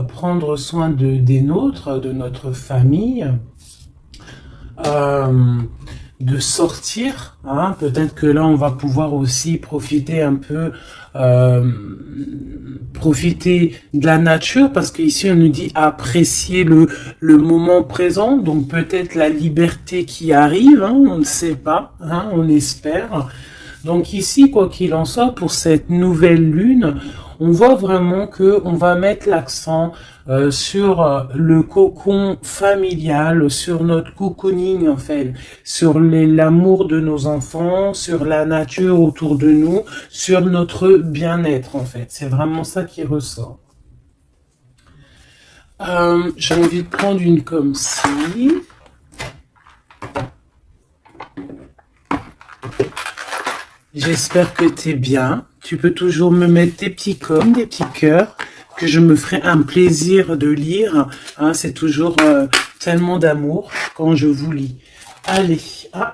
prendre soin des nôtres, de notre famille, euh, de sortir, hein. Peut-être que là, on va pouvoir aussi profiter un peu, euh, profiter de la nature, parce qu'ici, on nous dit apprécier le moment présent, donc peut-être la liberté qui arrive, hein, on ne sait pas, hein, on espère. Donc ici, quoi qu'il en soit, pour cette nouvelle lune, on voit vraiment que on va mettre l'accent sur le cocon familial, sur notre cocooning en fait, sur l'amour de nos enfants, sur la nature autour de nous, sur notre bien-être en fait. C'est vraiment ça qui ressort. J'ai envie de prendre une comme ci. J'espère que t'es bien. Tu peux toujours me mettre des petits coms, des petits cœurs, que je me ferai un plaisir de lire. Hein, c'est toujours tellement d'amour quand je vous lis. Allez, hop,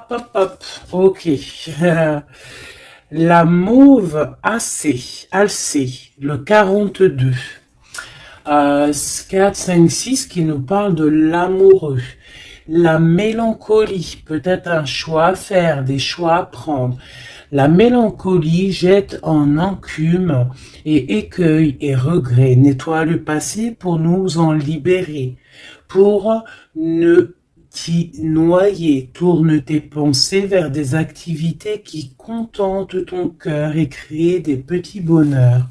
hop, hop. Ok. La mauve Alcée, le 42. 4, 5, 6 qui nous parle de l'amoureux. La mélancolie, peut-être un choix à faire, des choix à prendre. La mélancolie jette en encume et écueil et regret. Nettoie le passé pour nous en libérer. Pour ne t'y noyer, tourne tes pensées vers des activités qui contentent ton cœur et créent des petits bonheurs.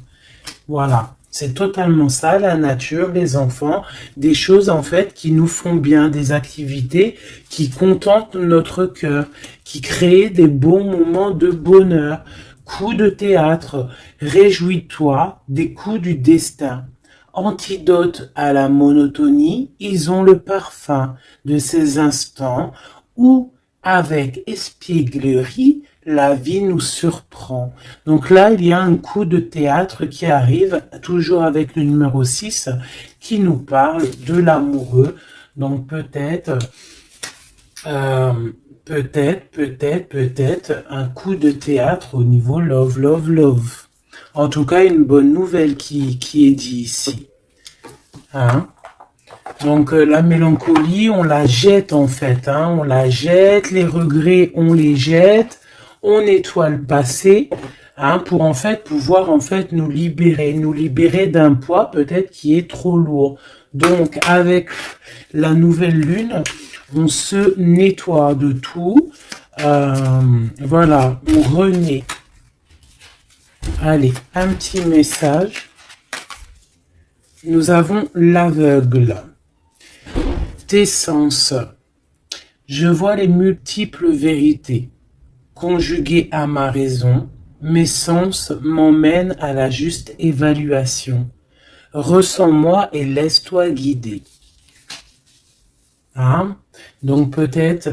Voilà. C'est totalement ça, la nature, les enfants, des choses en fait qui nous font bien, des activités qui contentent notre cœur, qui créent des bons moments de bonheur. Coups de théâtre, réjouis-toi des coups du destin. Antidote à la monotonie, ils ont le parfum de ces instants où, avec espièglerie, la vie nous surprend. Donc là, il y a un coup de théâtre qui arrive, toujours avec le numéro 6, qui nous parle de l'amoureux. Donc peut-être, peut-être un coup de théâtre au niveau love, love, love. En tout cas, une bonne nouvelle qui est dit ici. Hein? Donc la mélancolie, on la jette en fait, hein, on la jette, les regrets, on les jette, on nettoie le passé, hein, pour en fait pouvoir en fait nous libérer d'un poids peut-être qui est trop lourd. Donc avec la nouvelle lune, on se nettoie de tout, voilà, on renaît. Allez, un petit message. Nous avons l'aveugle. Tes sens. Je vois les multiples vérités. Conjuguées à ma raison, mes sens m'emmènent à la juste évaluation. Ressens-moi et laisse-toi guider. Hein? Donc peut-être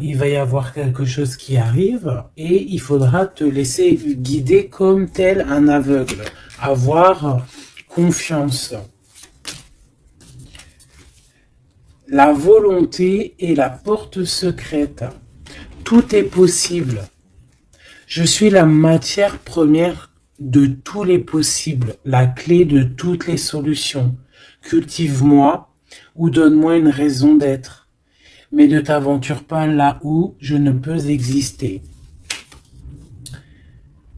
il va y avoir quelque chose qui arrive et il faudra te laisser guider comme tel un aveugle. Avoir confiance. La volonté est la porte secrète. Tout est possible. Je suis la matière première de tous les possibles, la clé de toutes les solutions. Cultive-moi ou donne-moi une raison d'être. Mais ne t'aventure pas là où je ne peux exister.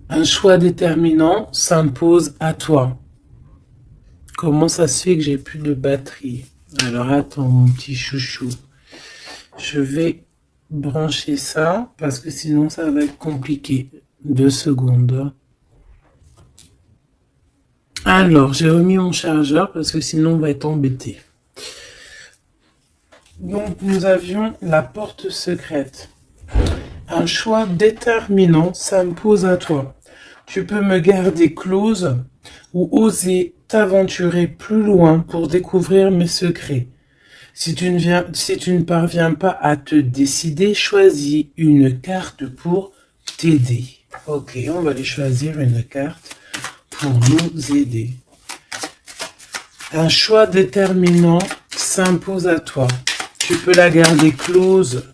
Un choix déterminant s'impose à toi. Comment ça se fait que j'ai plus de batterie? Alors attends mon petit chouchou. Je vais brancher ça parce que sinon ça va être compliqué. 2 secondes. Alors j'ai remis mon chargeur parce que sinon on va être embêté. Donc nous avions la porte secrète. Un choix déterminant s'impose à toi. Tu peux me garder close ou oser t'aventurer plus loin pour découvrir mes secrets. Si tu ne parviens pas à te décider, choisis une carte pour t'aider. Ok, on va aller choisir une carte pour nous aider. Un choix déterminant s'impose à toi. Tu peux la garder close.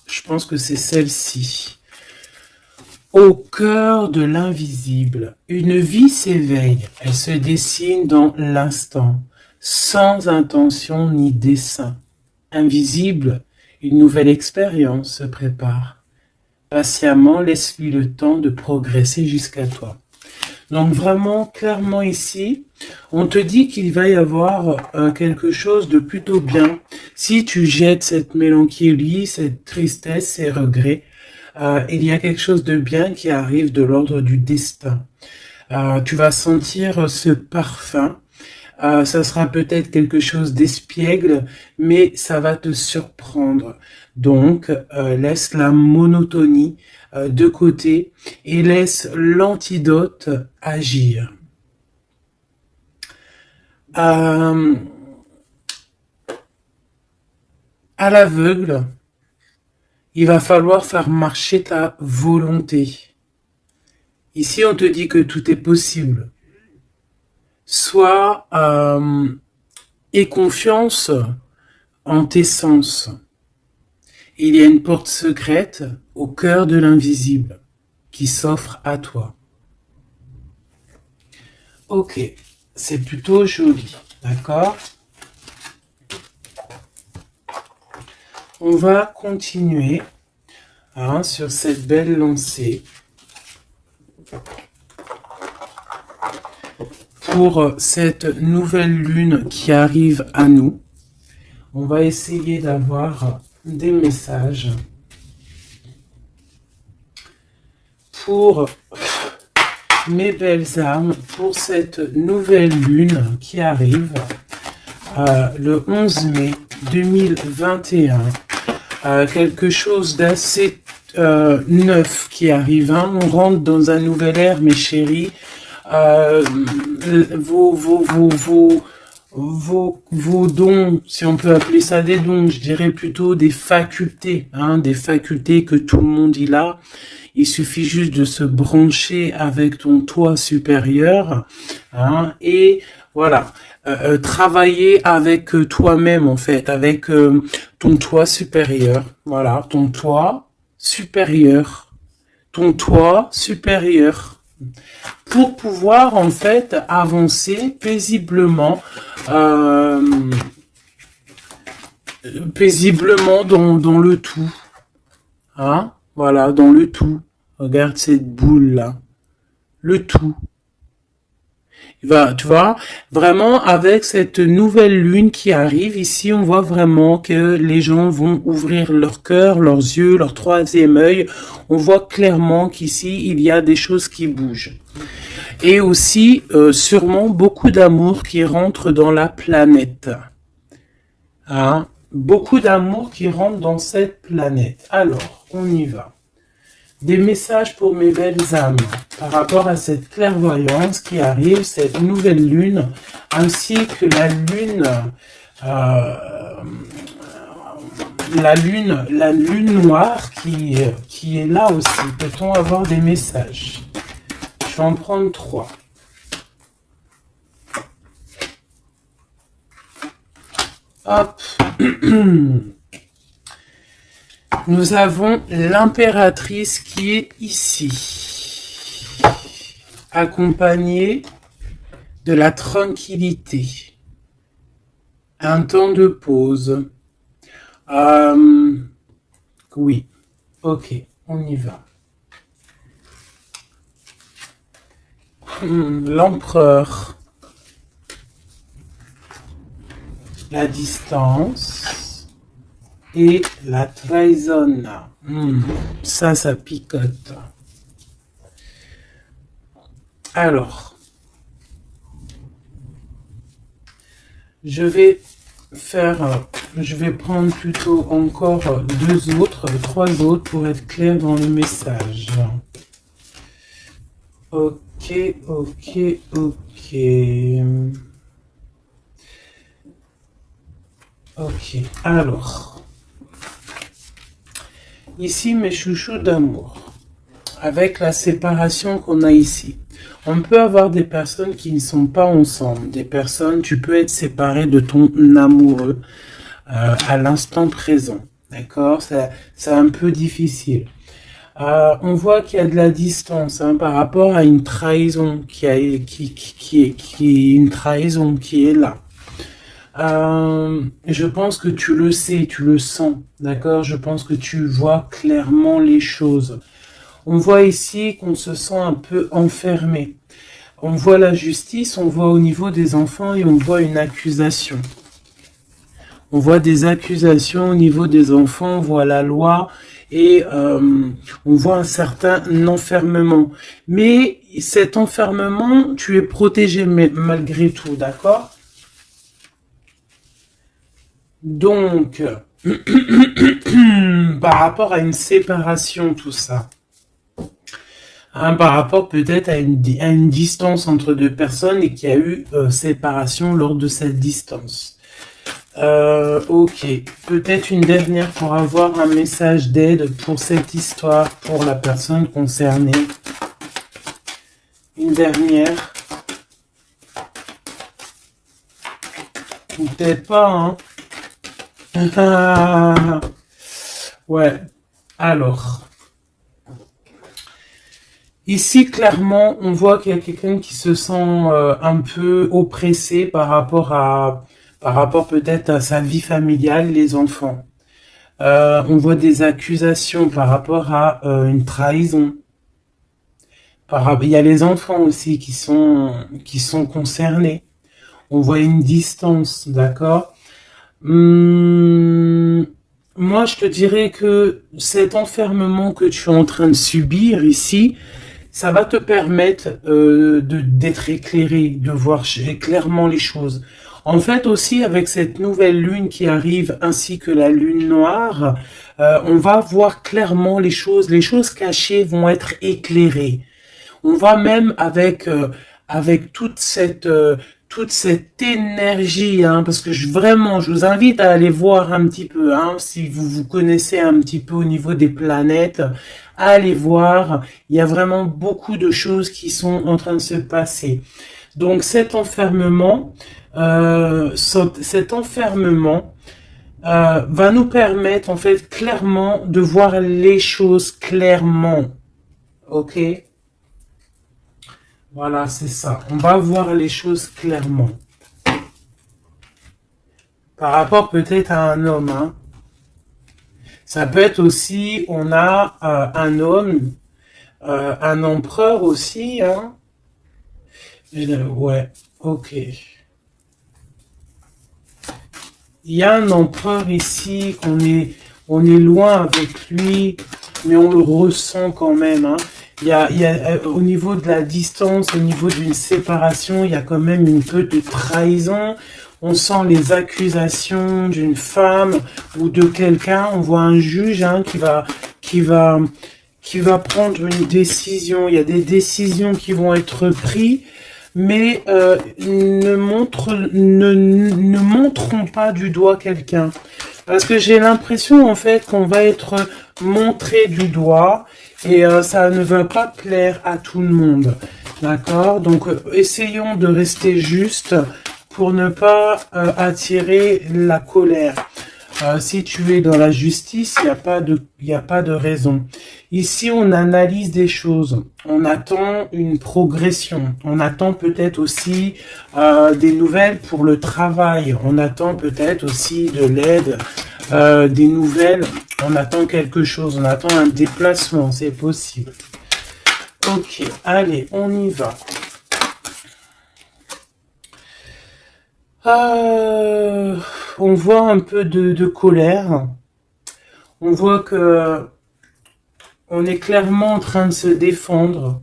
Je pense que c'est celle-ci. Au cœur de l'invisible, une vie s'éveille, elle se dessine dans l'instant, sans intention ni dessein. Invisible, une nouvelle expérience se prépare. Patiemment, laisse-lui le temps de progresser jusqu'à toi. Donc vraiment, clairement ici, on te dit qu'il va y avoir quelque chose de plutôt bien. Si tu jettes cette mélancolie, cette tristesse, ces regrets, il y a quelque chose de bien qui arrive de l'ordre du destin. Tu vas sentir ce parfum. Ça sera peut-être quelque chose d'espiègle, mais ça va te surprendre. Donc, laisse la monotonie de côté et laisse l'antidote agir. À l'aveugle, il va falloir faire marcher ta volonté. Ici, on te dit que tout est possible. Sois aie confiance en tes sens. Il y a une porte secrète au cœur de l'invisible qui s'offre à toi. Ok, c'est plutôt joli, d'accord? On va continuer sur cette belle lancée pour cette nouvelle lune qui arrive à nous. On va essayer d'avoir des messages pour mes belles âmes, pour cette nouvelle lune qui arrive le 11 mai 2021. Quelque chose d'assez neuf qui arrive. On rentre dans un nouvel ère, mes chéris. Vos dons, si on peut appeler ça des dons, je dirais plutôt des facultés, des facultés que tout le monde il a. Il suffit juste de se brancher avec ton toi supérieur, et voilà, travailler avec toi-même en fait, avec ton toi supérieur. Voilà, ton toi supérieur, pour pouvoir en fait avancer paisiblement, dans le tout, voilà, dans le tout. Regarde cette boule là, le tout. Tu vois, vraiment avec cette nouvelle lune qui arrive ici, on voit vraiment que les gens vont ouvrir leur cœur, leurs yeux, leur troisième œil. On voit clairement qu'ici, il y a des choses qui bougent. Et aussi, sûrement, beaucoup d'amour qui rentre dans la planète. Beaucoup d'amour qui rentre dans cette planète. Alors, on y va. Des messages pour mes belles âmes par rapport à cette clairvoyance qui arrive, cette nouvelle lune, ainsi que la lune noire qui est là aussi. Peut-on avoir des messages? Je vais en prendre 3. Hop. Nous avons l'impératrice qui est ici, accompagnée de la tranquillité, un temps de pause. Oui, ok, on y va. L'empereur, la distance. Et la trahison, ça picote. Alors, je vais prendre plutôt encore 3 autres pour être clair dans le message. Ok. Ok, alors. Ici, mes chouchous d'amour, avec la séparation qu'on a ici, on peut avoir des personnes qui ne sont pas ensemble. Des personnes, tu peux être séparé de ton amoureux à l'instant présent. D'accord? C'est un peu difficile. On voit qu'il y a de la distance hein, par rapport à une trahison qui est une trahison qui est là. Je pense que tu le sais, tu le sens, d'accord? Je pense que tu vois clairement les choses. On voit ici qu'on se sent un peu enfermé. On voit la justice, on voit au niveau des enfants et on voit une accusation. On voit des accusations au niveau des enfants, on voit la loi et on voit un certain enfermement. Mais cet enfermement, tu es protégé malgré tout, d'accord? Donc, par rapport à une séparation, tout ça. Hein, par rapport peut-être à une distance entre deux personnes et qu'il y a eu séparation lors de cette distance. Ok, peut-être une dernière pour avoir un message d'aide pour cette histoire, pour la personne concernée. Une dernière. Ou peut-être pas, hein. Ouais, alors. Ici, clairement, on voit qu'il y a quelqu'un qui se sent un peu oppressé par rapport peut-être à sa vie familiale, les enfants. On voit des accusations par rapport à une trahison. Il y a les enfants aussi qui sont concernés. On voit une distance, d'accord? Moi, je te dirais que cet enfermement que tu es en train de subir ici, ça va te permettre d'être éclairé, de voir clairement les choses. En fait aussi, avec cette nouvelle lune qui arrive, ainsi que la lune noire, on va voir clairement les choses cachées vont être éclairées. On va même avec toute cette énergie, hein, parce que vraiment, je vous invite à aller voir un petit peu, hein, si vous vous connaissez un petit peu au niveau des planètes, allez voir, il y a vraiment beaucoup de choses qui sont en train de se passer. Donc cet enfermement va nous permettre en fait clairement de voir les choses clairement. Ok? Voilà, c'est ça. On va voir les choses clairement. Par rapport peut-être à un homme. Hein. Ça peut être aussi, on a un homme, un empereur aussi. Hein. Ouais, ok. Il y a un empereur ici, on est loin avec lui, mais on le ressent quand même. Hein. Il y a au niveau de la distance, au niveau d'une séparation, il y a quand même une peu de trahison. On sent les accusations d'une femme ou de quelqu'un. On voit un juge hein, qui va prendre une décision. Il y a des décisions qui vont être prises, mais ne montrons pas du doigt quelqu'un. Parce que j'ai l'impression en fait qu'on va être montré du doigt et ça ne va pas plaire à tout le monde. D'accord? Donc essayons de rester juste pour ne pas attirer la colère. Si tu es dans la justice, il n'y a pas de raison. Ici, on analyse des choses. On attend une progression. On attend peut-être aussi des nouvelles pour le travail. On attend peut-être aussi de l'aide, des nouvelles. On attend quelque chose. On attend un déplacement. C'est possible. Ok, allez, on y va. On voit un peu de colère. On voit que on est clairement en train de se défendre.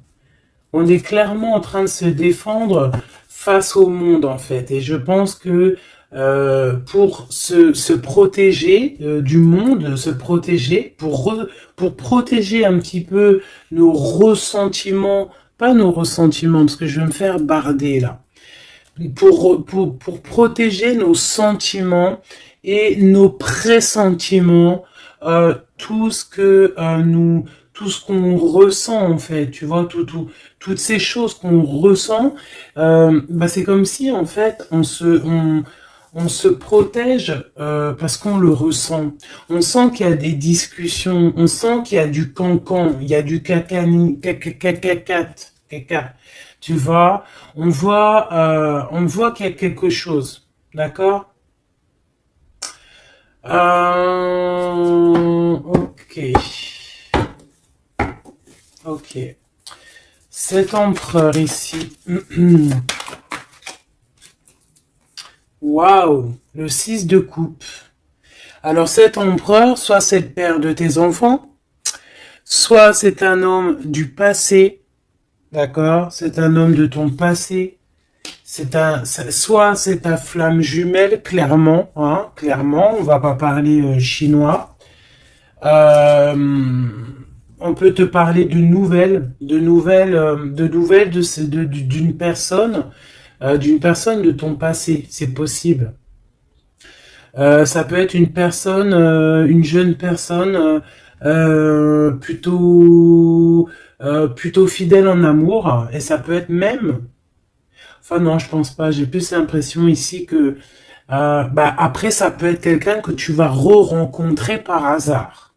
On est clairement en train de se défendre face au monde en fait. Et je pense que pour se protéger du monde, se protéger, pour protéger un petit peu nos ressentiments, pas nos ressentiments, parce que je vais me faire barder là. Pour protéger nos sentiments et nos pressentiments, tout ce que tout ce qu'on ressent en fait, tu vois, toutes ces choses qu'on ressent, bah c'est comme si en fait on se protège parce qu'on le ressent. On sent qu'il y a des discussions, on sent qu'il y a du cancan, il y a du caca, tu vois, on voit qu'il y a quelque chose, d'accord? Ok, ok. Cet empereur ici, waouh, le 6 de coupe. Alors cet empereur, soit c'est le père de tes enfants, soit c'est un homme du passé, d'accord? C'est un homme de ton passé. Soit c'est ta flamme jumelle, clairement, hein, clairement. On va pas parler chinois. Euh, on peut te parler de nouvelles, d'une personne de ton passé. C'est possible. Ça peut être une personne, une jeune personne plutôt fidèle en amour, et ça peut être même. Enfin non, je pense pas. J'ai plus l'impression ici que après ça peut être quelqu'un que tu vas re-rencontrer par hasard.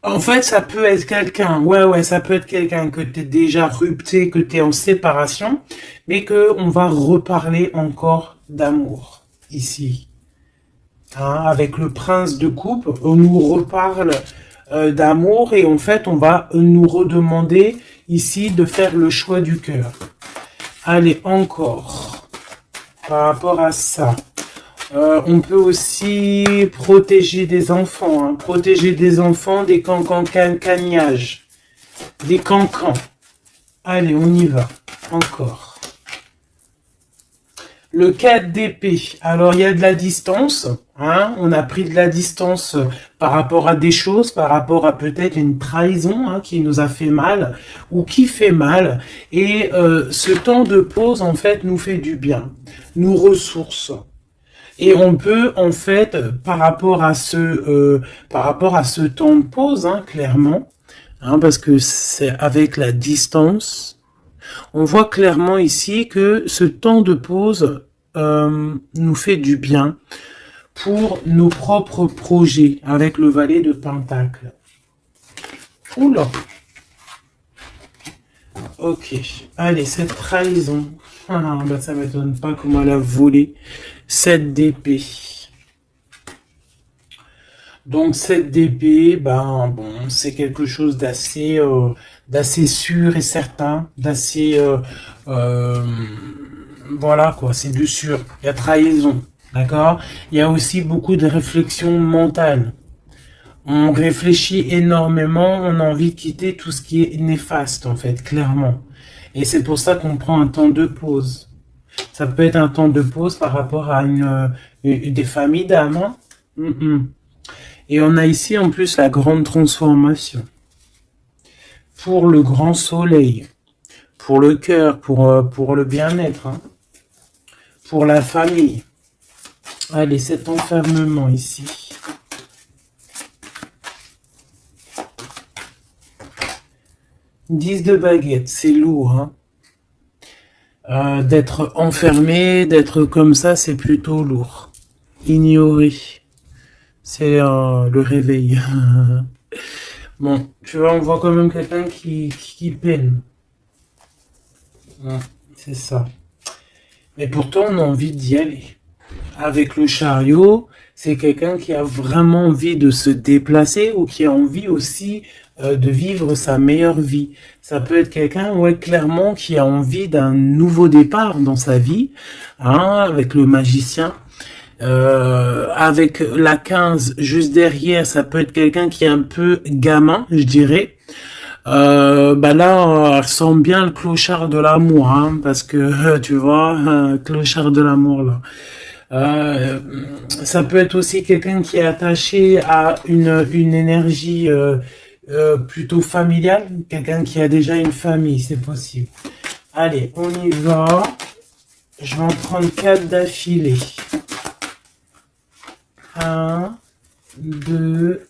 En fait, ça peut être quelqu'un, ouais, ça peut être quelqu'un que t'es déjà rupté, que t'es en séparation, mais que on va reparler encore d'amour ici. Hein, avec le prince de coupe, on nous reparle d'amour et en fait, on va nous redemander ici de faire le choix du cœur. Allez, encore, par rapport à ça. On peut aussi protéger des enfants, hein, protéger des enfants des cancans-cagnages, des cancans. Allez, on y va, encore. Le 4 d'épée, alors il y a de la distance, hein, on a pris de la distance par rapport à des choses, par rapport à peut-être une trahison hein, qui nous a fait mal, ou qui fait mal, et ce temps de pause en fait nous fait du bien, nous ressource. Et on peut en fait, par rapport à ce temps de pause, hein, clairement, hein, parce que c'est avec la distance, on voit clairement ici que ce temps de pause nous fait du bien pour nos propres projets avec le valet de Pentacle. Oula. Ok. Allez, cette trahison. Ah, bah ça m'étonne pas comment elle a volé. 7 d'épée. Donc cette d'épée, bon, c'est quelque chose d'assez sûr et certain, voilà quoi, c'est du sûr. Il y a trahison, d'accord. Il y a aussi beaucoup de réflexion mentale. On réfléchit énormément, on a envie de quitter tout ce qui est néfaste en fait, clairement. Et c'est pour ça qu'on prend un temps de pause. Ça peut être un temps de pause par rapport à des familles d'âmes. Hein. Et on a ici en plus la grande transformation. Pour le grand soleil, pour le cœur, pour le bien-être, hein. Pour la famille. Allez, cet enfermement ici. « 10 de baguette », c'est lourd. Hein. D'être enfermé, d'être comme ça, c'est plutôt lourd. Ignoré. C'est le réveil. Bon, tu vois, on voit quand même quelqu'un qui peine. C'est ça. Mais pourtant, on a envie d'y aller. Avec le chariot, c'est quelqu'un qui a vraiment envie de se déplacer ou qui a envie aussi de vivre sa meilleure vie. Ça peut être quelqu'un, ouais, clairement, qui a envie d'un nouveau départ dans sa vie, hein, avec le magicien. Avec la 15 juste derrière, ça peut être quelqu'un qui est un peu gamin, je dirais. Là, on ressent bien le clochard de l'amour, hein, parce que tu vois, clochard de l'amour là. Ça peut être aussi quelqu'un qui est attaché à une énergie plutôt familiale, quelqu'un qui a déjà une famille, c'est possible. Allez, on y va. Je vais en prendre 4 d'affilée. 1, 2,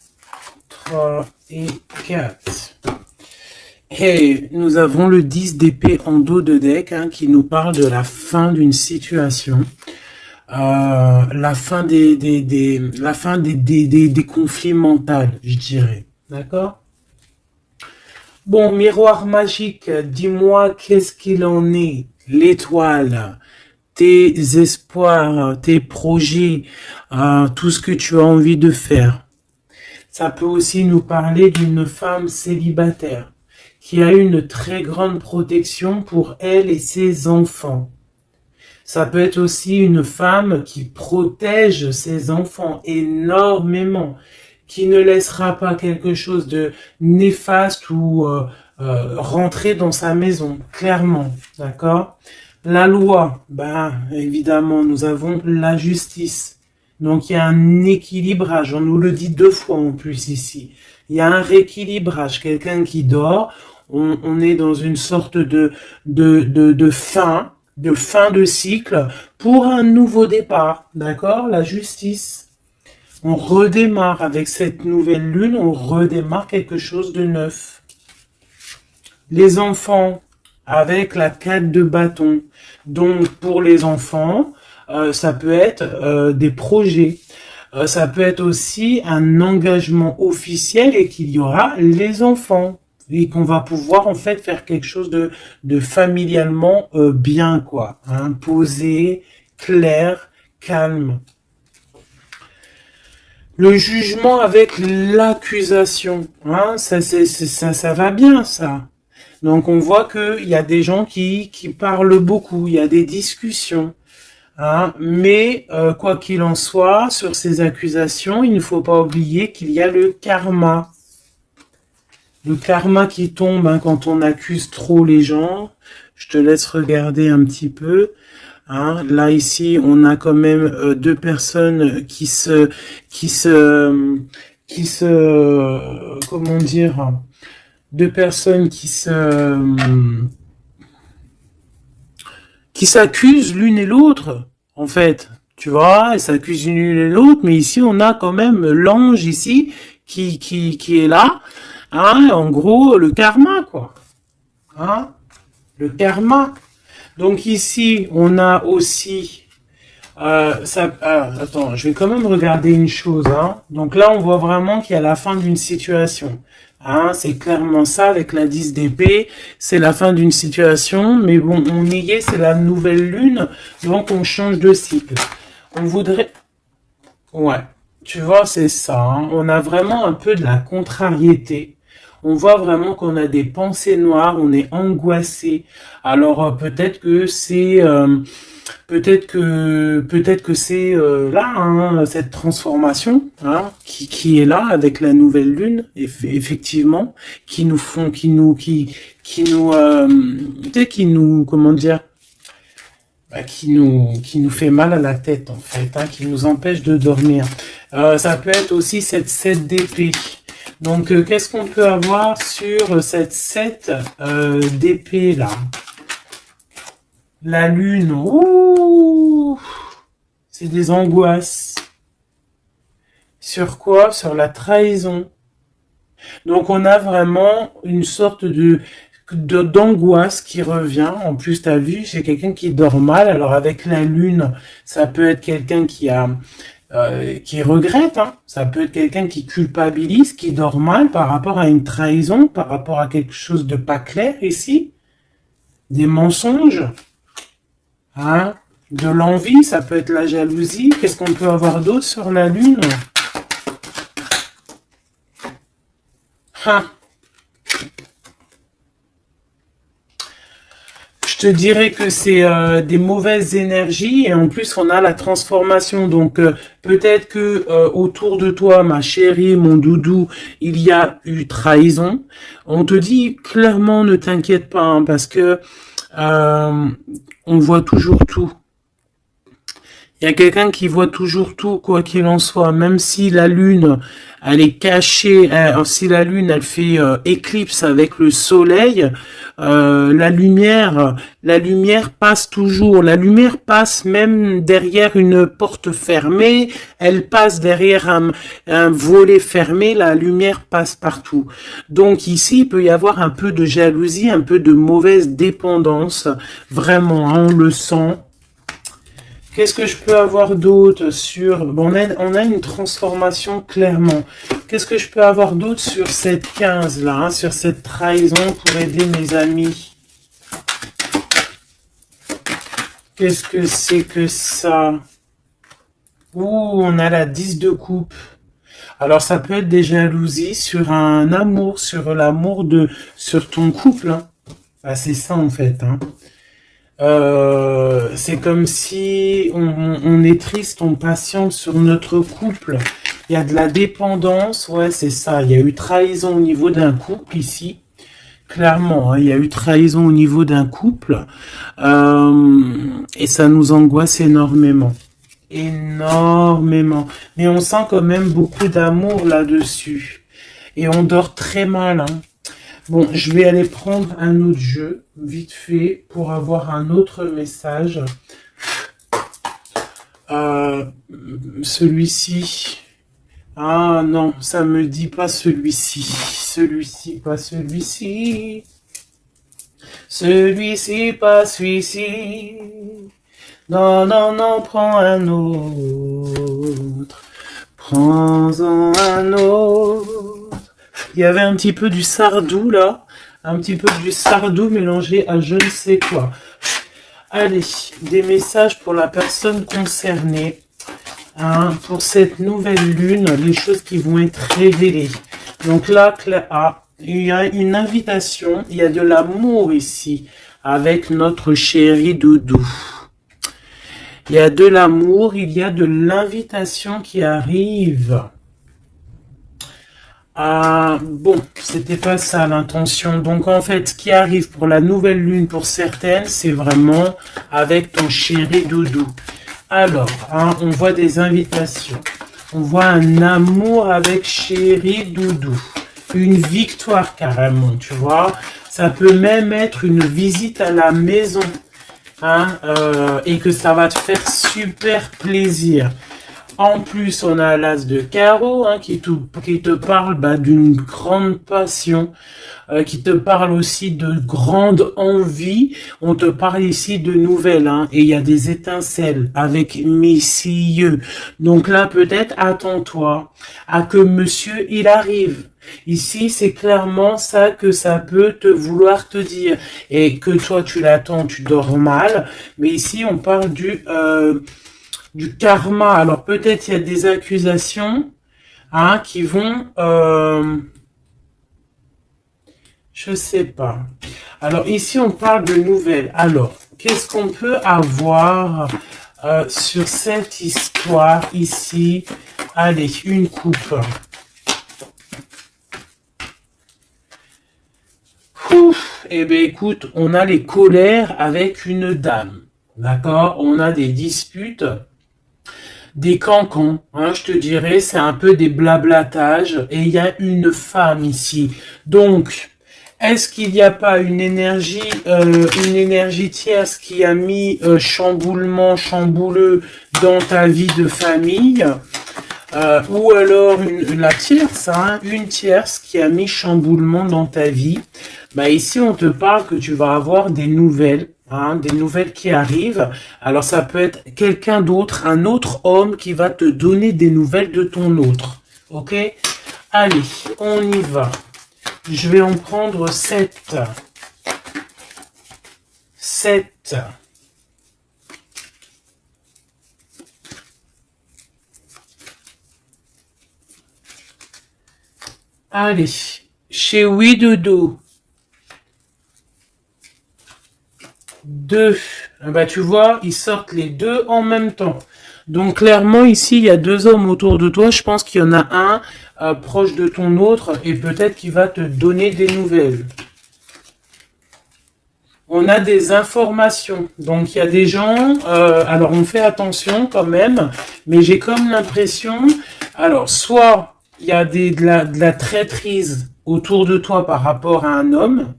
3 et 4. Et nous avons le 10 d'épée en dos de deck hein, qui nous parle de la fin d'une situation. la fin la fin des conflits mentaux, je dirais. D'accord? Bon, miroir magique, dis-moi qu'est-ce qu'il en est, l'étoile, tes espoirs, tes projets, tout ce que tu as envie de faire. Ça peut aussi nous parler d'une femme célibataire qui a une très grande protection pour elle et ses enfants. Ça peut être aussi une femme qui protège ses enfants énormément, qui ne laissera pas quelque chose de néfaste ou rentrer dans sa maison, clairement, d'accord? La loi, ben évidemment, nous avons la justice. Donc il y a un équilibrage, on nous le dit 2 fois en plus ici. Il y a un rééquilibrage, quelqu'un qui dort, on est dans une sorte de fin de cycle pour un nouveau départ, d'accord? La justice. On redémarre avec cette nouvelle lune, on redémarre quelque chose de neuf. Les enfants, avec la 4 de bâton. Donc pour les enfants, ça peut être des projets. Ça peut être aussi un engagement officiel et qu'il y aura les enfants. Et qu'on va pouvoir en fait faire quelque chose de familialement bien, quoi. Hein, posé, clair, calme. Le jugement avec l'accusation, hein, ça va bien, ça. Donc on voit qu'il y a des gens qui parlent beaucoup, il y a des discussions. Hein, mais quoi qu'il en soit, sur ces accusations, il ne faut pas oublier qu'il y a le karma. Le karma qui tombe hein, quand on accuse trop les gens. Je te laisse regarder un petit peu. Hein, là ici, on a quand même 2 personnes comment dire, 2 personnes qui s'accusent l'une et l'autre, en fait. Tu vois, elles s'accusent l'une et l'autre, mais ici, on a quand même l'ange ici qui est là. Hein, en gros, le karma, quoi. Hein, le karma. Donc ici, on a aussi... attends, je vais quand même regarder une chose. Hein. Donc là, on voit vraiment qu'il y a la fin d'une situation. Hein, c'est clairement ça avec la 10 d'épée. C'est la fin d'une situation. Mais bon, on y est, c'est la nouvelle lune. Donc on change de cycle. On voudrait... Ouais, tu vois, c'est ça. Hein. On a vraiment un peu de la contrariété. On voit vraiment qu'on a des pensées noires, on est angoissé. Alors peut-être que c'est peut-être que c'est là hein, cette transformation hein, qui est là avec la nouvelle lune effectivement qui nous font qui nous qui nous comment dire qui nous fait mal à la tête en fait hein, qui nous empêche de dormir. Ça peut être aussi cette 7 d'épée. Donc, qu'est-ce qu'on peut avoir sur cette 7 d'épée là? La lune, ouh, c'est des angoisses. Sur quoi? Sur la trahison. Donc, on a vraiment une sorte d'angoisse qui revient. En plus, tu as vu, c'est quelqu'un qui dort mal. Alors, avec la lune, ça peut être quelqu'un qui regrette, hein. Ça peut être quelqu'un qui culpabilise, qui dort mal par rapport à une trahison, par rapport à quelque chose de pas clair ici, des mensonges, hein, de l'envie, ça peut être la jalousie. Qu'est-ce qu'on peut avoir d'autre sur la lune? Hein. Je te dirais que c'est des mauvaises énergies et en plus on a la transformation. Donc peut-être que autour de toi, ma chérie, mon doudou, il y a eu trahison. On te dit clairement ne t'inquiète pas hein, parce que on voit toujours tout. Il y a quelqu'un qui voit toujours tout, quoi qu'il en soit, même si la lune, elle est cachée, si la lune, elle fait éclipse avec le soleil, la lumière passe toujours. La lumière passe même derrière une porte fermée, elle passe derrière un volet fermé, la lumière passe partout. Donc ici, il peut y avoir un peu de jalousie, un peu de mauvaise dépendance, vraiment, hein, on le sent. Qu'est-ce que je peux avoir d'autre sur... Bon, on a une transformation clairement. Qu'est-ce que je peux avoir d'autre sur cette 15 là, hein, sur cette trahison pour aider mes amis? Qu'est-ce que c'est que ça? Ouh, on a la 10 de coupe. Alors ça peut être des jalousies sur un amour, sur l'amour sur ton couple, hein. Ah, c'est ça en fait, hein. C'est comme si on est triste, on patiente sur notre couple. Il y a de la dépendance, ouais, c'est ça. Il y a eu trahison au niveau d'un couple ici. Clairement, hein, il y a eu trahison au niveau d'un couple. Et ça nous angoisse énormément. Énormément. Mais on sent quand même beaucoup d'amour là-dessus. Et on dort très mal, hein. Bon, je vais aller prendre un autre jeu, vite fait, pour avoir un autre message. Celui-ci. Ah non, ça me dit pas celui-ci. Celui-ci, pas celui-ci. Celui-ci, pas celui-ci. Non, non, non, prends un autre. Prends-en un autre. Il y avait un petit peu du Sardou là, un petit peu du Sardou mélangé à je ne sais quoi. Allez, des messages pour la personne concernée, hein, pour cette nouvelle lune, les choses qui vont être révélées. Donc là, il y a une invitation, il y a de l'amour ici, avec notre chéri Doudou. Il y a de l'amour, il y a de l'invitation qui arrive. Ah, bon, c'était pas ça l'intention. Donc en fait, ce qui arrive pour la nouvelle lune pour certaines, c'est vraiment avec ton chéri Doudou. Alors, hein, on voit des invitations. On voit un amour avec chéri Doudou. Une victoire carrément, tu vois. Ça peut même être une visite à la maison. Hein, et que ça va te faire super plaisir. En plus, on a l'as de carreau, hein, qui te parle d'une grande passion, qui te parle aussi de grande envie. On te parle ici de nouvelles, hein, et il y a des étincelles avec messieurs. Donc là, peut-être attends-toi à que monsieur il arrive. Ici, c'est clairement ça que ça peut te vouloir te dire. Et que toi, tu l'attends, tu dors mal. Mais ici, on parle du karma. Alors peut-être il y a des accusations, hein, qui vont... je sais pas. Alors ici, on parle de nouvelles. Alors, qu'est-ce qu'on peut avoir sur cette histoire ici? Allez, une coupe. Ouf, eh bien écoute, on a les colères avec une dame. D'accord? On a des disputes, des cancans, hein, je te dirais, c'est un peu des blablatages, et il y a une femme ici. Donc, est-ce qu'il n'y a pas une énergie tierce qui a mis chambouleux dans ta vie de famille, ou alors la tierce, hein, une tierce qui a mis chamboulement dans ta vie? Bah ici, on te parle que tu vas avoir des nouvelles. Hein, des nouvelles qui arrivent. Alors ça peut être quelqu'un d'autre, un autre homme qui va te donner des nouvelles de ton autre. Ok? Allez, on y va. Je vais en prendre 7. 7. Allez, chez Oui Dodo. 2. Bah, tu vois, ils sortent les deux en même temps. Donc, clairement, ici, il y a deux hommes autour de toi. Je pense qu'il y en a un proche de ton autre et peut-être qu'il va te donner des nouvelles. On a des informations. Donc, il y a des gens... alors, on fait attention quand même. Mais j'ai comme l'impression... Alors, soit il y a de la traîtrise autour de toi par rapport à un homme.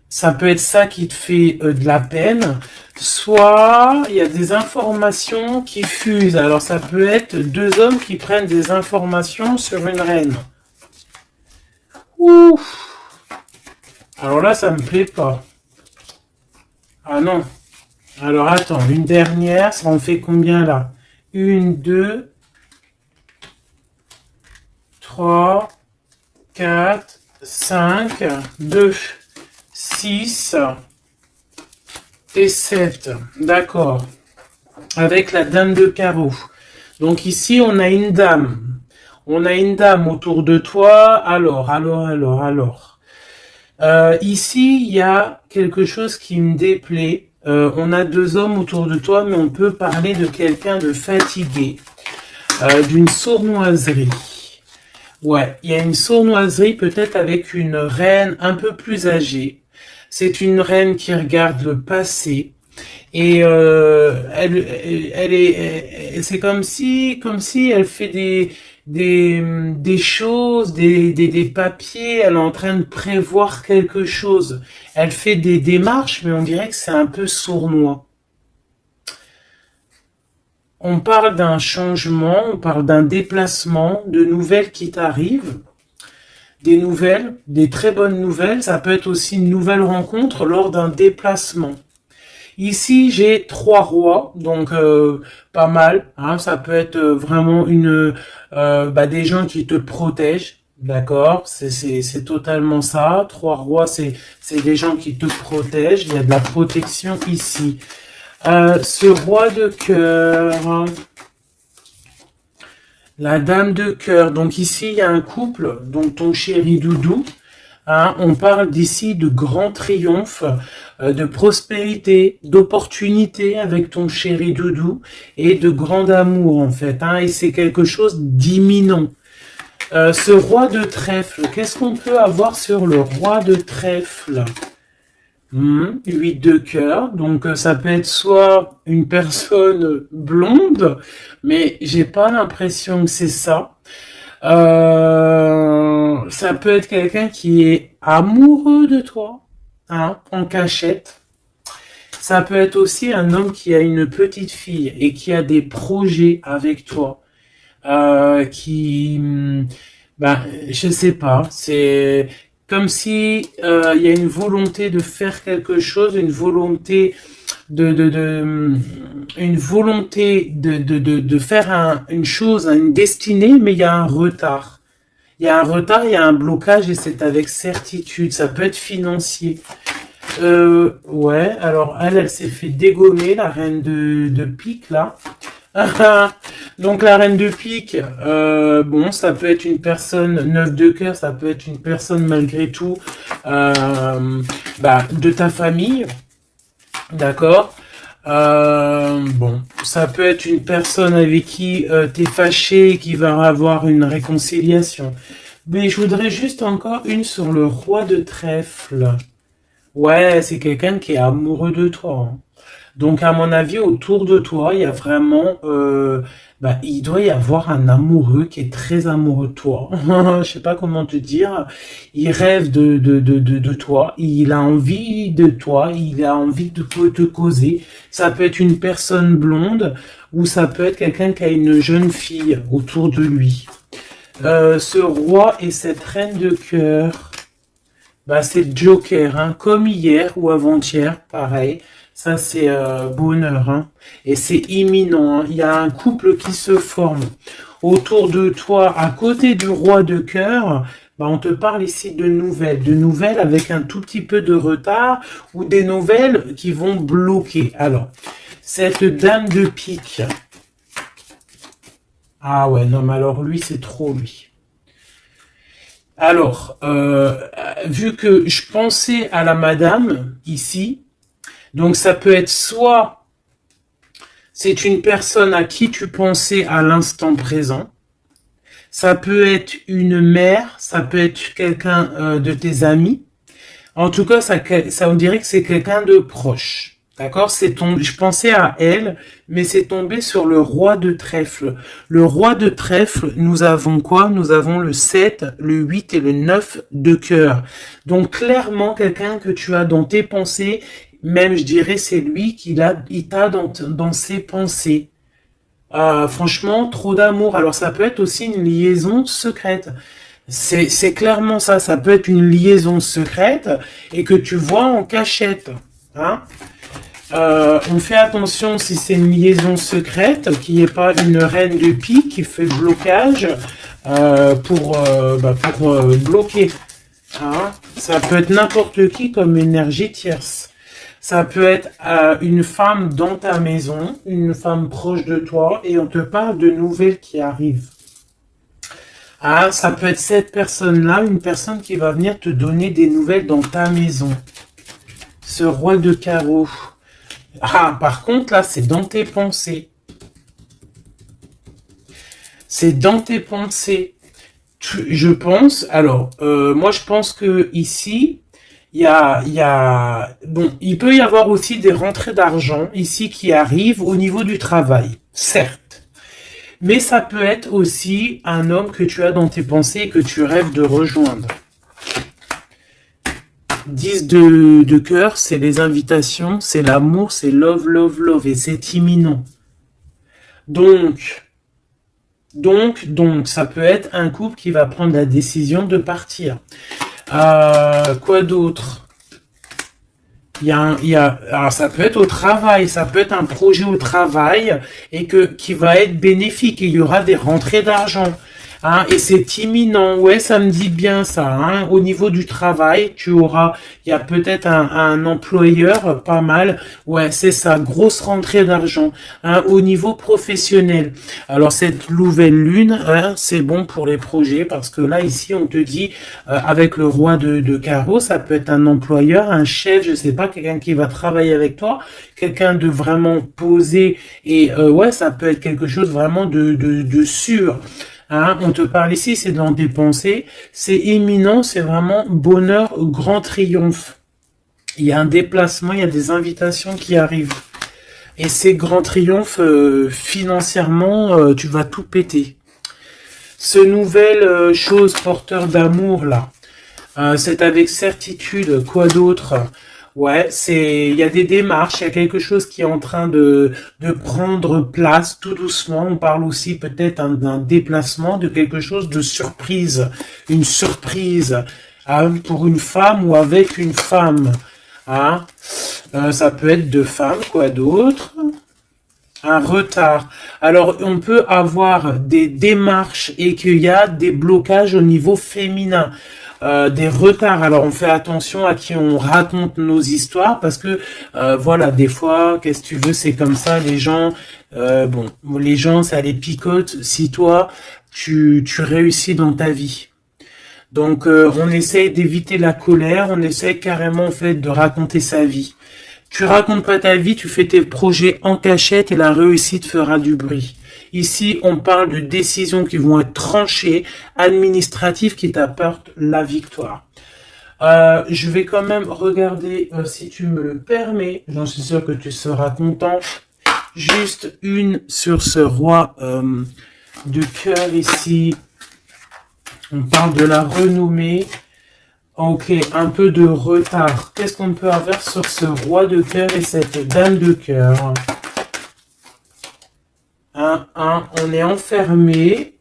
Ça peut être ça qui te fait de la peine. Soit il y a des informations qui fusent. Alors ça peut être deux hommes qui prennent des informations sur une reine. Ouf. Alors là, ça me plaît pas. Ah non. Alors, attends, une dernière, ça en fait combien là? Une, deux, trois, quatre, cinq, deux, six et sept. D'accord. Avec la dame de carreau. Donc ici, on a une dame. On a une dame autour de toi. Alors. Ici, il y a quelque chose qui me déplaît. On a deux hommes autour de toi, mais on peut parler de quelqu'un de fatigué, d'une sournoiserie. Ouais, il y a une sournoiserie peut-être avec une reine un peu plus âgée. C'est une reine qui regarde le passé. Et c'est comme si elle fait des choses, des papiers. Elle est en train de prévoir quelque chose. Elle fait des démarches, mais on dirait que c'est un peu sournois. On parle d'un changement, on parle d'un déplacement, de nouvelles qui t'arrivent, des nouvelles, des très bonnes nouvelles. Ça peut être aussi une nouvelle rencontre lors d'un déplacement. Ici, j'ai trois rois, donc pas mal. Hein, ça peut être vraiment des gens qui te protègent, d'accord. C'est totalement ça. Trois rois, c'est des gens qui te protègent. Il y a de la protection ici. Ce roi de cœur, la dame de cœur. Donc ici, il y a un couple, donc ton chéri Doudou. Hein, on parle d'ici de grand triomphe, de prospérité, d'opportunité avec ton chéri Doudou et de grand amour en fait. Hein, et c'est quelque chose d'imminent. Ce roi de trèfle, qu'est-ce qu'on peut avoir sur le roi de trèfle? 8 de cœur, donc ça peut être soit une personne blonde, mais j'ai pas l'impression que c'est ça. Ça peut être quelqu'un qui est amoureux de toi, hein, en cachette. Ça peut être aussi un homme qui a une petite fille et qui a des projets avec toi, je sais pas, c'est comme si il y a une volonté de faire quelque chose, une volonté de faire une chose, une destinée, mais il y a un retard. Il y a un retard, il y a un blocage et c'est avec certitude. Ça peut être financier. Ouais, alors elle s'est fait dégommer, la reine de pique, là. Donc la reine de pique, bon, ça peut être une personne, 9 de cœur, ça peut être une personne malgré tout de ta famille, d'accord. Bon, ça peut être une personne avec qui t'es fâché et qui va avoir une réconciliation. Mais je voudrais juste encore une sur le roi de trèfle. Ouais, c'est quelqu'un qui est amoureux de toi. Hein. Donc, à mon avis, autour de toi, il y a vraiment, il doit y avoir un amoureux qui est très amoureux de toi. Je sais pas comment te dire. Il rêve de toi. Il a envie de toi. Il a envie de te causer. Ça peut être une personne blonde ou ça peut être quelqu'un qui a une jeune fille autour de lui. Ce roi et cette reine de cœur, c'est Joker, hein, comme hier ou avant-hier, pareil. Ça, c'est bonheur, hein. Et c'est imminent, hein. Il y a un couple qui se forme autour de toi, à côté du roi de cœur. On te parle ici de nouvelles avec un tout petit peu de retard ou des nouvelles qui vont bloquer. Alors, cette dame de pique. Ah ouais, non, mais alors lui, c'est trop lui. Alors, vu que je pensais à la madame ici, donc ça peut être soit c'est une personne à qui tu pensais à l'instant présent, ça peut être une mère, ça peut être quelqu'un de tes amis. En tout cas, ça on dirait que c'est quelqu'un de proche. D'accord, je pensais à elle, mais c'est tombé sur le roi de trèfle. Le roi de trèfle, nous avons quoi? Nous avons le 7, le 8 et le 9 de cœur. Donc clairement, quelqu'un que tu as dans tes pensées, même je dirais c'est lui il t'a dans ses pensées. Franchement, trop d'amour. Alors ça peut être aussi une liaison secrète. C'est clairement ça. Ça peut être une liaison secrète et que tu vois en cachette. Hein? On fait attention si c'est une liaison secrète, qu'il n'y ait pas une reine de pique qui fait blocage pour bloquer. Hein. Ça peut être n'importe qui comme énergie tierce. Ça peut être une femme dans ta maison, une femme proche de toi, et on te parle de nouvelles qui arrivent. Ah, ça peut être cette personne-là, une personne qui va venir te donner des nouvelles dans ta maison. Ce roi de carreau. Ah, par contre, là, c'est dans tes pensées. C'est dans tes pensées. Je pense, alors, moi, je pense que ici, bon, il peut y avoir aussi des rentrées d'argent ici qui arrivent au niveau du travail, certes. Mais ça peut être aussi un homme que tu as dans tes pensées et que tu rêves de rejoindre. 10 de cœur, c'est les invitations, c'est l'amour, c'est love, love, love, et c'est imminent. Donc, ça peut être un couple qui va prendre la décision de partir. Quoi d'autre? Alors ça peut être au travail, ça peut être un projet au travail et qui va être bénéfique. Il y aura des rentrées d'argent. Hein, et c'est imminent, ouais, ça me dit bien ça. Hein. Au niveau du travail, il y a peut-être un employeur, pas mal. Ouais, c'est ça, grosse rentrée d'argent. Hein, au niveau professionnel. Alors cette nouvelle lune, hein, c'est bon pour les projets parce que là ici on te dit avec le roi de carreau, ça peut être un employeur, un chef, je sais pas, quelqu'un qui va travailler avec toi, quelqu'un de vraiment posé et ouais, ça peut être quelque chose vraiment de sûr. Hein, on te parle ici, c'est dans tes pensées, c'est imminent, c'est vraiment bonheur, grand triomphe. Il y a un déplacement, il y a des invitations qui arrivent. Et ces grands triomphes, financièrement, tu vas tout péter. Ce nouvel chose porteur d'amour, là, c'est avec certitude, quoi d'autre? Ouais, il y a des démarches, il y a quelque chose qui est en train de prendre place tout doucement. On parle aussi peut-être d'un déplacement, de quelque chose de surprise, une surprise pour une femme ou avec une femme. Hein. Ça peut être deux femmes, quoi d'autre? Un retard. Alors, on peut avoir des démarches et qu'il y a des blocages au niveau féminin. Des retards. Alors on fait attention à qui on raconte nos histoires parce que voilà, des fois, qu'est-ce que tu veux, c'est comme ça, les gens, les gens, ça les picote si toi, tu réussis dans ta vie. Donc on essaye d'éviter la colère, on essaye carrément en fait de raconter sa vie. Tu racontes pas ta vie, tu fais tes projets en cachette et la réussite fera du bruit. Ici, on parle de décisions qui vont être tranchées, administratives, qui t'apportent la victoire. Je vais quand même regarder, si tu me le permets, j'en suis sûr que tu seras content, juste une sur ce roi de cœur ici. On parle de la renommée. Ok, un peu de retard. Qu'est-ce qu'on peut avoir sur ce roi de cœur et cette dame de cœur? On est enfermé.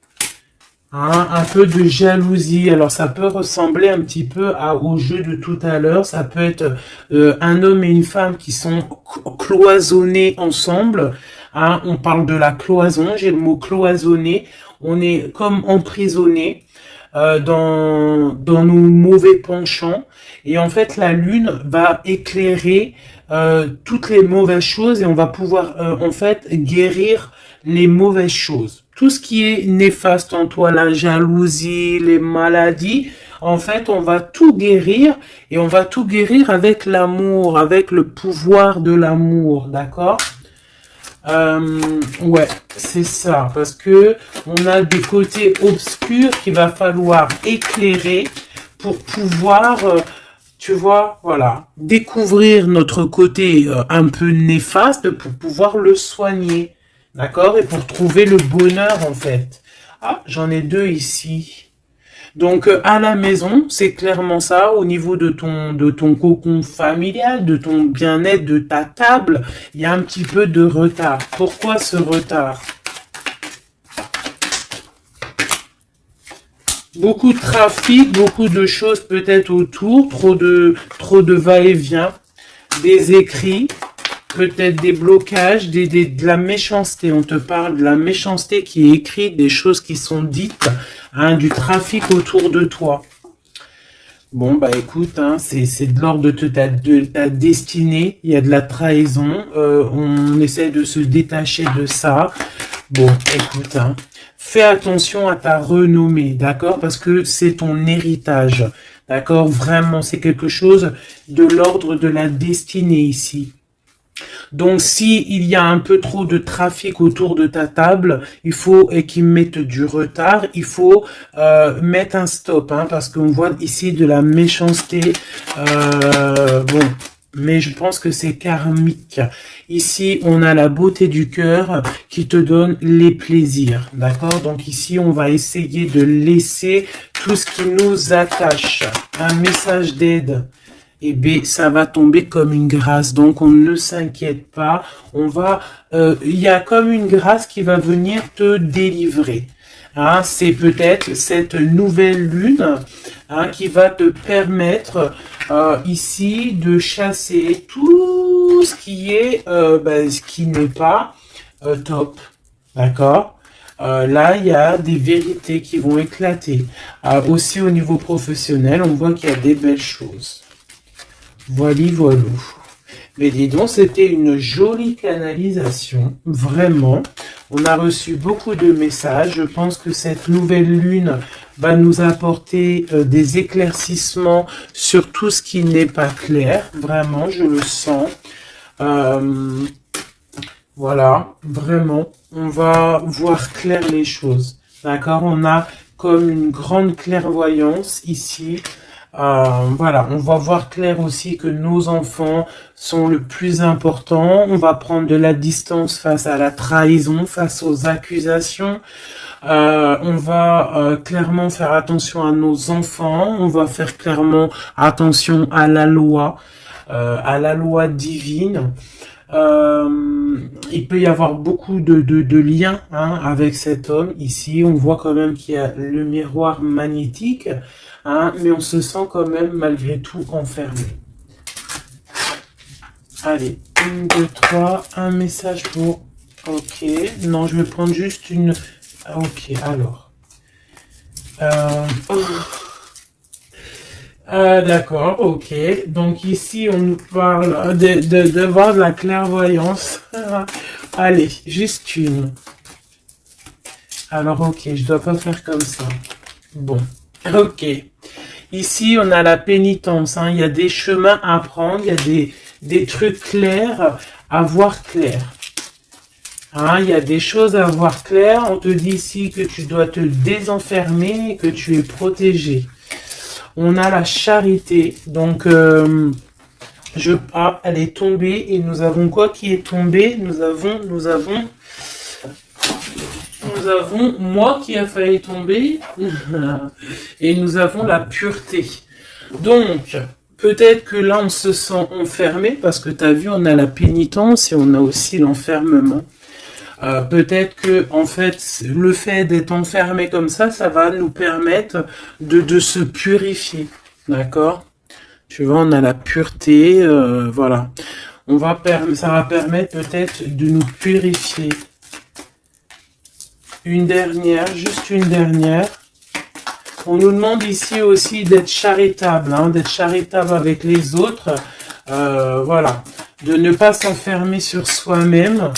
Un peu de jalousie. Alors, ça peut ressembler un petit peu au jeu de tout à l'heure. Ça peut être un homme et une femme qui sont cloisonnés ensemble. On parle de la cloison. J'ai le mot cloisonné. On est comme emprisonné. Dans nos mauvais penchants, et en fait la lune va éclairer toutes les mauvaises choses et on va pouvoir en fait guérir les mauvaises choses, tout ce qui est néfaste en toi, la jalousie, les maladies. En fait, on va tout guérir et on va tout guérir avec l'amour, avec le pouvoir de l'amour, d'accord? Ouais, c'est ça, parce que on a des côtés obscurs qu'il va falloir éclairer pour pouvoir, tu vois, voilà, découvrir notre côté un peu néfaste pour pouvoir le soigner, d'accord, et pour trouver le bonheur en fait. Ah, j'en ai deux ici. Donc à la maison, c'est clairement ça, au niveau de ton cocon familial, de ton bien-être, de ta table, il y a un petit peu de retard. Pourquoi ce retard? Beaucoup de trafic, beaucoup de choses peut-être autour, trop de va-et-vient, des écrits. peut-être des blocages, de la méchanceté. On te parle de la méchanceté qui est écrite, des choses qui sont dites, hein, du trafic autour de toi. Bon, bah écoute, hein, c'est de l'ordre de ta destinée, il y a de la trahison, on essaie de se détacher de ça. Bon, écoute, hein, fais attention à ta renommée, d'accord? Parce que c'est ton héritage, d'accord? Vraiment, c'est quelque chose de l'ordre de la destinée ici. Donc, si il y a un peu trop de trafic autour de ta table, il faut qu'ils mettent du retard, il faut mettre un stop, hein, parce qu'on voit ici de la méchanceté. Bon, mais je pense que c'est karmique. Ici, on a la beauté du cœur qui te donne les plaisirs, d'accord? Donc ici, on va essayer de laisser tout ce qui nous attache. Un message d'aide. Eh bien, ça va tomber comme une grâce. Donc, on ne s'inquiète pas. On va, il y a comme une grâce qui va venir te délivrer. Hein, c'est peut-être cette nouvelle lune, hein, qui va te permettre ici de chasser tout ce qui est, ce qui n'est pas top. D'accord? Là, il y a des vérités qui vont éclater. Aussi au niveau professionnel, on voit qu'il y a des belles choses. Voilà. Mais dis donc, c'était une jolie canalisation, vraiment. On a reçu beaucoup de messages. Je pense que cette nouvelle lune va nous apporter des éclaircissements sur tout ce qui n'est pas clair. Vraiment, je le sens. Voilà, vraiment, on va voir clair les choses. D'accord? On a comme une grande clairvoyance ici. Voilà, on va voir clair aussi que nos enfants sont le plus important. On va prendre de la distance face à la trahison, face aux accusations. On va clairement faire attention à nos enfants. On va faire clairement attention à la loi divine. Il peut y avoir beaucoup de liens, hein, avec cet homme. Ici, on voit quand même qu'il y a le miroir magnétique, hein, mais on se sent quand même malgré tout enfermé. Allez, 1, 2, 3, un message pour... Ok, non, je vais prendre juste une... Ok, alors... d'accord, ok. Donc ici, on nous parle de voir de la clairvoyance. Allez, juste une. Alors, ok, je dois pas faire comme ça. Bon, ok. Ici, on a la pénitence, hein. Il y a des chemins à prendre, il y a des trucs clairs à voir clair. Hein, il y a des choses à voir clair. On te dit ici que tu dois te désenfermer, que tu es protégé. On a la charité, donc elle est tombée et nous avons quoi qui est tombé? Nous avons moi qui a failli tomber et nous avons la pureté. Donc peut-être que là on se sent enfermé parce que tu as vu, on a la pénitence et on a aussi l'enfermement. Peut-être que en fait le fait d'être enfermé comme ça va nous permettre de se purifier, d'accord? Tu vois, on a la pureté, voilà. Ça va permettre peut-être de nous purifier. Une dernière, juste une dernière. On nous demande ici aussi d'être charitable, hein, d'être charitable avec les autres, voilà, de ne pas s'enfermer sur soi-même.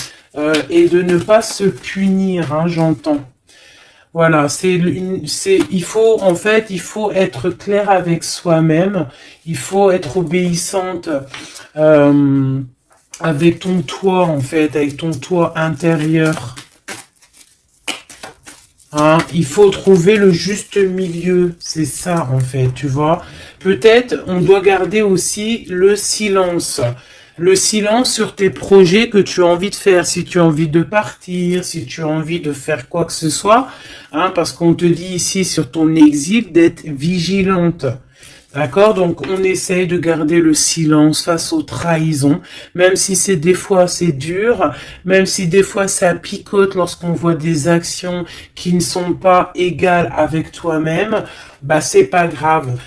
Et de ne pas se punir, hein, j'entends. Voilà, il faut être clair avec soi-même. Il faut être obéissante avec ton toit, en fait, avec ton toit intérieur. Hein, il faut trouver le juste milieu, c'est ça, en fait, tu vois. Peut-être, on doit garder aussi le silence. Le silence sur tes projets que tu as envie de faire, si tu as envie de partir, si tu as envie de faire quoi que ce soit, hein, parce qu'on te dit ici sur ton exil d'être vigilante. D'accord? Donc, on essaye de garder le silence face aux trahisons, même si des fois c'est dur, même si des fois ça picote lorsqu'on voit des actions qui ne sont pas égales avec toi-même, bah, c'est pas grave.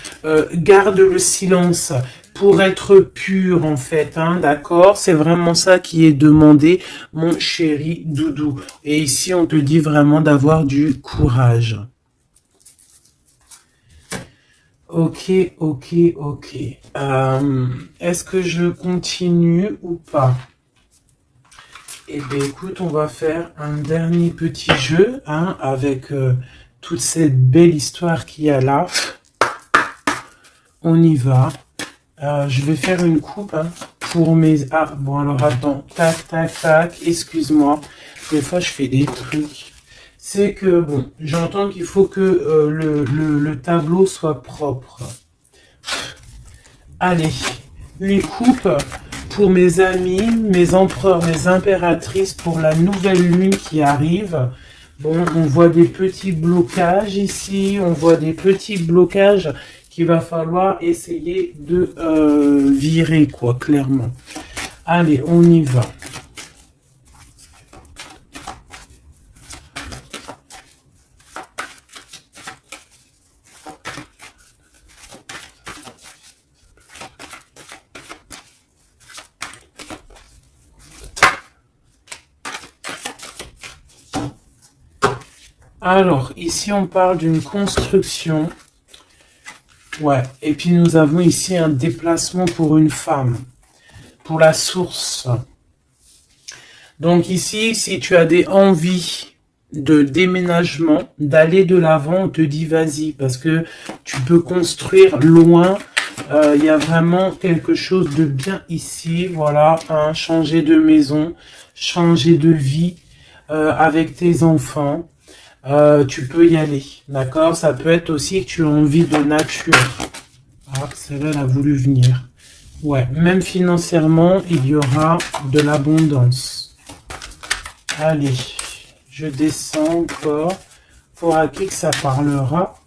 Garde le silence. pour être pur en fait, hein, d'accord? C'est vraiment ça qui est demandé, mon chéri doudou. Et ici, on te dit vraiment d'avoir du courage. Ok, ok, ok. Est-ce que je continue ou pas? Eh bien, écoute, on va faire un dernier petit jeu, hein, avec toute cette belle histoire qu'il y a là. On y va. Je vais faire une coupe, hein, pour mes... Ah, bon, alors attends. Tac, tac, tac. Excuse-moi. Des fois, je fais des trucs. C'est que, bon, j'entends qu'il faut que le tableau soit propre. Allez, une coupe pour mes amis, mes empereurs, mes impératrices, pour la nouvelle lune qui arrive. Bon, on voit des petits blocages ici, on voit des petits blocages qu'il va falloir essayer de virer, quoi, clairement. Allez, on y va. Alors, ici, on parle d'une construction. Ouais, et puis nous avons ici un déplacement pour une femme, pour la source. Donc ici, si tu as des envies de déménagement, d'aller de l'avant, on te dit vas-y, parce que tu peux construire loin. Il y a vraiment quelque chose de bien ici, voilà, hein, changer de maison, changer de vie avec tes enfants. Tu peux y aller, d'accord? Ça peut être aussi que tu as envie de nature. Ah, celle-là, elle a voulu venir. Ouais, même financièrement, il y aura de l'abondance. Allez, je descends encore. Pour à qui que ça parlera.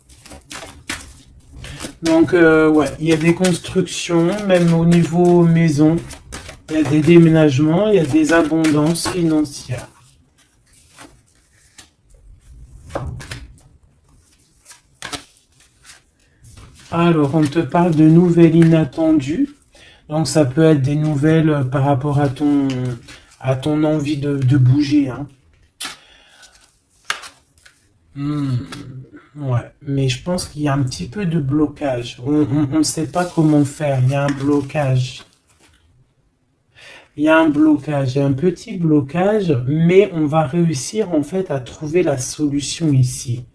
Donc, ouais, il y a des constructions, même au niveau maison. Il y a des déménagements, il y a des abondances financières. Alors, on te parle de nouvelles inattendues. Donc, ça peut être des nouvelles par rapport à ton envie de bouger. Hein. Ouais, mais je pense qu'il y a un petit peu de blocage. On ne sait pas comment faire. Il y a un blocage. Il y a un blocage, il y a un petit blocage, mais on va réussir en fait à trouver la solution ici.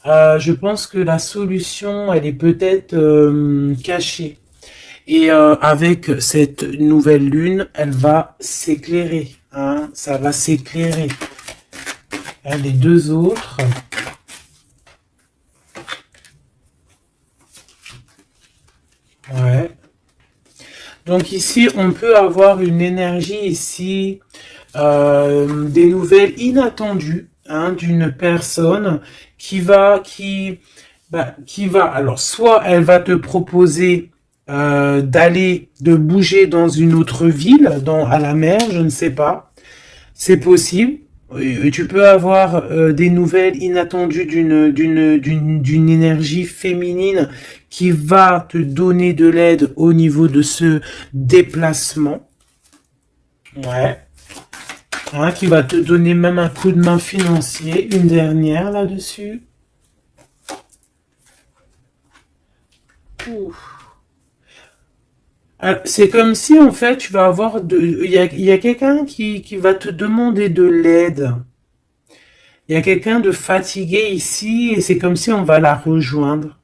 Je pense que la solution, elle est peut-être cachée. Et avec cette nouvelle lune, elle va s'éclairer. Hein, ça va s'éclairer. Les deux autres. Ouais. Donc ici, on peut avoir une énergie ici, des nouvelles inattendues, hein, d'une personne qui va, alors soit elle va te proposer de bouger dans une autre ville, à la mer, je ne sais pas, c'est possible. Tu peux avoir des nouvelles inattendues d'une énergie féminine qui va te donner de l'aide au niveau de ce déplacement. Ouais. Hein, qui va te donner même un coup de main financier. Une dernière là-dessus. C'est comme si en fait tu vas avoir il y a quelqu'un qui va te demander de l'aide. Il y a quelqu'un de fatigué ici et c'est comme si on va la rejoindre.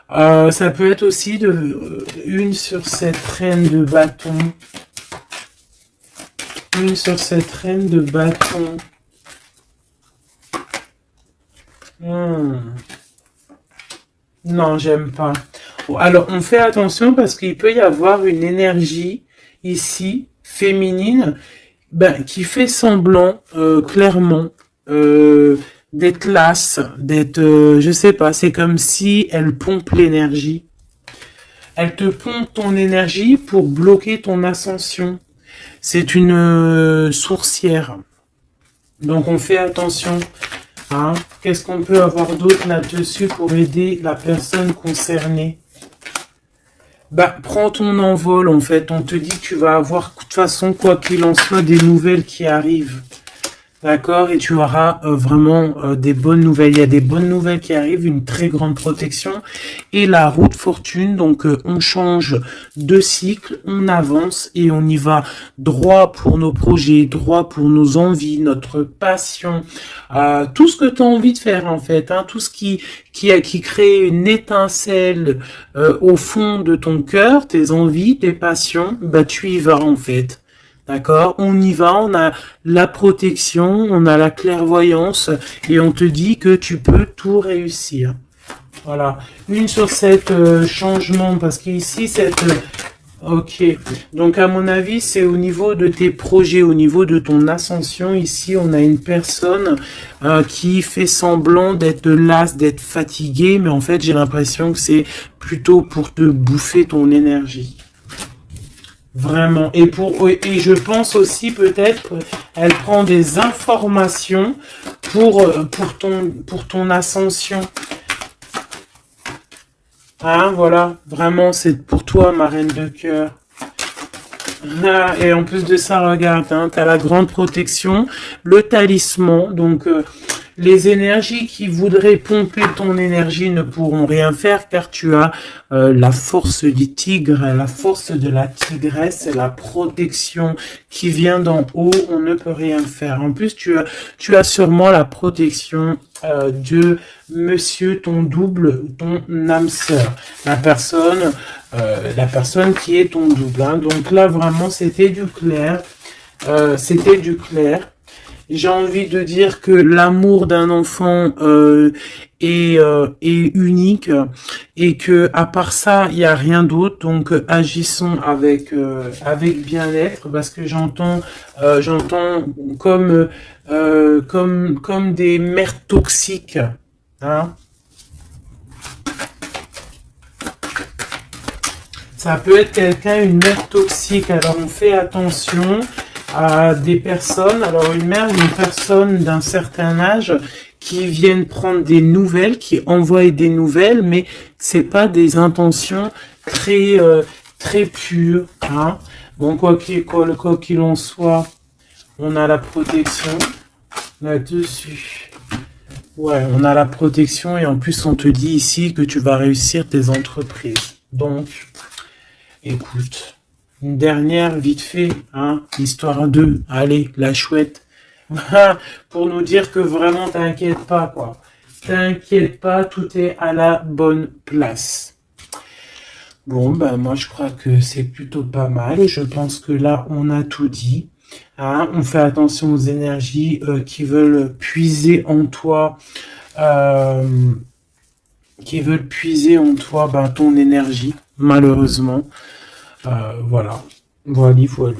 Ça peut être aussi une sur cette reine de bâton. Une sur cette reine de bâton. Non, j'aime pas. Alors, on fait attention parce qu'il peut y avoir une énergie ici, féminine, qui fait semblant, clairement, d'être lasse, d'être, je sais pas, c'est comme si elle pompe l'énergie. Elle te pompe ton énergie pour bloquer ton ascension. C'est une sourcière. Donc, on fait attention. Hein? Qu'est-ce qu'on peut avoir d'autre là-dessus pour aider la personne concernée? Bah, prends ton envol, en fait. On te dit que tu vas avoir, de toute façon, quoi qu'il en soit, des nouvelles qui arrivent. D'accord, et tu auras vraiment des bonnes nouvelles. Il y a des bonnes nouvelles qui arrivent, une très grande protection. Et la roue de fortune, donc on change de cycle, on avance et on y va droit pour nos projets, droit pour nos envies, notre passion, tout ce que tu as envie de faire en fait, hein, tout ce qui crée une étincelle au fond de ton cœur, tes envies, tes passions, bah tu y vas en fait. D'accord, on y va, on a la protection, on a la clairvoyance et on te dit que tu peux tout réussir. Voilà, une sur cette changement parce qu'ici cette ok, donc à mon avis c'est au niveau de tes projets, au niveau de ton ascension. Ici on a une personne qui fait semblant d'être lasse, d'être fatiguée, mais en fait j'ai l'impression que c'est plutôt pour te bouffer ton énergie. Vraiment. Et je pense aussi peut-être elle prend des informations pour ton ascension. Hein, voilà. Vraiment, c'est pour toi, ma reine de cœur. Ah, et en plus de ça, regarde, hein, tu as la grande protection, le talisman, donc les énergies qui voudraient pomper ton énergie ne pourront rien faire car tu as la force du tigre, la force de la tigresse, la protection qui vient d'en haut, on ne peut rien faire. En plus, tu as sûrement la protection de monsieur ton double, ton âme sœur, la personne qui est ton double. Hein. Donc là, vraiment, c'était du clair. C'était du clair. J'ai envie de dire que l'amour d'un enfant est unique et que à part ça, il n'y a rien d'autre. Donc agissons avec bien-être parce que j'entends comme des mères toxiques. Hein. Ça peut être quelqu'un, une mère toxique. Alors on fait attention à des personnes, alors une personne d'un certain âge qui viennent prendre des nouvelles, qui envoient des nouvelles, mais c'est pas des intentions très pures. Hein. Bon, quoi qu'il en soit, on a la protection là-dessus. Ouais, on a la protection et en plus on te dit ici que tu vas réussir tes entreprises. Donc, écoute. Une dernière, vite fait, hein, histoire de, allez, la chouette, pour nous dire que vraiment, t'inquiète pas, quoi. T'inquiète pas, tout est à la bonne place. Bon, ben moi, je crois que c'est plutôt pas mal. Je pense que là, on a tout dit. Hein, on fait attention aux énergies qui veulent puiser en toi, ben, ton énergie, malheureusement. Voilà. Voilà, voilà.